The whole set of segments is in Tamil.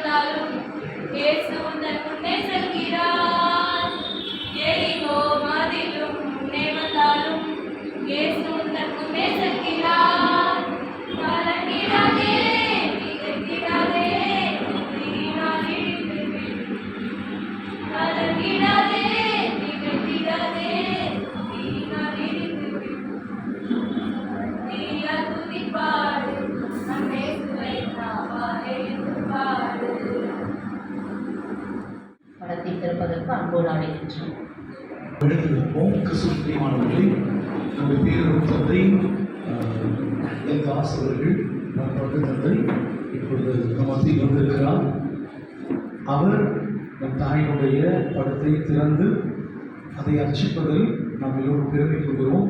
வந்தாலும் இயேசு உந்தன் முன்னே செல்கிறார். எரிகோ மதிலும் முன்னே வந்தாலும் இயேசு உந்தன் முன்னே செல்கிறார். கலங்கிடாதே, திகைத்திடாதே, நீரினால் இடிந்து விழு. கலங்கிடாதே, திகைத்திடாதே, நீரினால் இடிந்து விழு. நீயா துதிப்பாடு, நம் இயேசுவை நாவாலே பாடு. படத்தை திறப்பதற்கு அன்போடு அழைக்கின்றோம். எடுத்திருப்போம். கிறிஸ்துவமானவர்களை நம்முடைய பேரும் தந்தை ஆசிரியர்கள் தந்தை இப்பொழுது மத்தியில் வந்திருக்கிறார். அவர் நம் தாயினுடைய படத்தை திறந்து அதை அர்ச்சிப்பதில் நாம் எல்லோரும் பெருமை கொள்கிறோம்.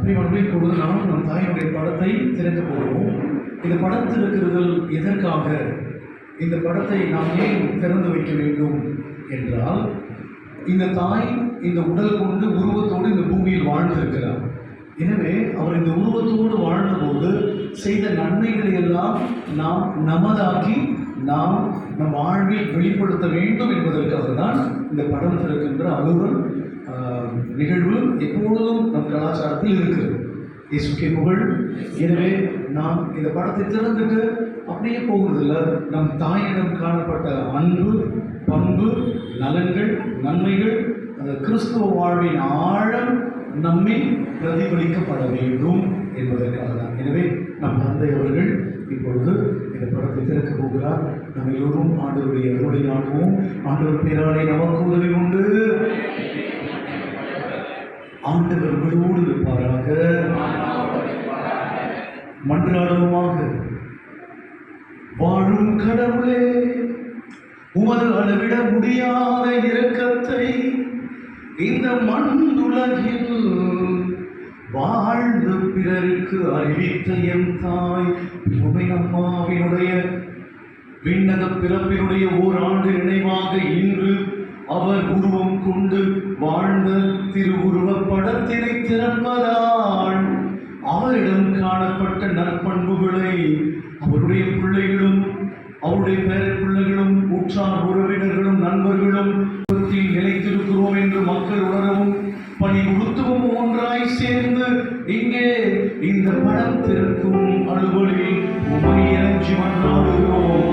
பிரியமானவர்களே, இப்பொழுது நாம் நம் தாயினுடைய படத்தை திறக்க போகிறோம். இந்த படம் திறக்கிறதில் எதற்காக, இந்த படத்தை நாம் ஏன் திறந்து வைக்க வேண்டும் என்றால், இந்த தாய் இந்த உடல் கொண்டு உருவத்தோடு இந்த பூமியில் வாழ்ந்திருக்கிறார். எனவே அவர் இந்த உருவத்தோடு வாழ்ந்தபோது செய்த நன்மைகளை எல்லாம் நாம் நமதாக்கி நாம் நம் வாழ்வில் வெளிப்படுத்த வேண்டும் என்பதற்காக தான் இந்த படம் திறக்கின்ற அலுவல் நிகழ்வு எப்பொழுதும் நம் கலாச்சாரத்தில் இருக்கிறது. இயேசுக்கே புகழ். எனவே நாம் இந்த படத்தை திறந்துட்டு அப்படியே போகிறதில்ல. நம் தாயிடம் காணப்பட்ட அன்பு, பண்பு, நலன்கள், நன்மைகள், அந்த கிறிஸ்துவ வாழ்வின் ஆழம் நம்மில் பிரதிபலிக்கப்பட வேண்டும் என்பதற்காக தான். எனவே நம் தந்தை அவர்கள் இப்பொழுது இந்த படத்தை திறக்க போகிறார். நம்ம எல்லோரும் ஆண்டவருடைய அருளை நாடுவோம். ஆண்டவர் பேராலே நமக்கு உதவி உண்டு. ஆண்டவர் உங்களோடு இருப்பாராக. மன்றாடுவோமாக. வாழும் கடவுளே, உமது அளவிட முடியாத இரக்கத்தை இந்த மண்ணுலகில் வாழ்ந்து பிறருக்கு அறிவித்த எம் தாய் அம்மாவினுடைய விண்ணக பிறப்பினுடைய ஓராண்டு நினைவாக இன்று அவர் உருவம் கொண்டு வாழ்ந்த திருவுருவப் படத்தினை திறப்பதால் அவரிடம் காணப்பட்ட நற்பண்புகளை அவருடைய பிள்ளைகளும் அவருடைய பேர பிள்ளைகளும் உற்றார் உறவினர்களும் நண்பர்களும் நிலைத்திருக்கிறோம் என்று மக்கள் உணரவும் பணி உறுத்துவும் ஒன்றாய் சேர்ந்து இங்கே இந்த படம் திறக்கும் அலுவலில் உமை இறைஞ்சி மன்றாடுகிறோம்.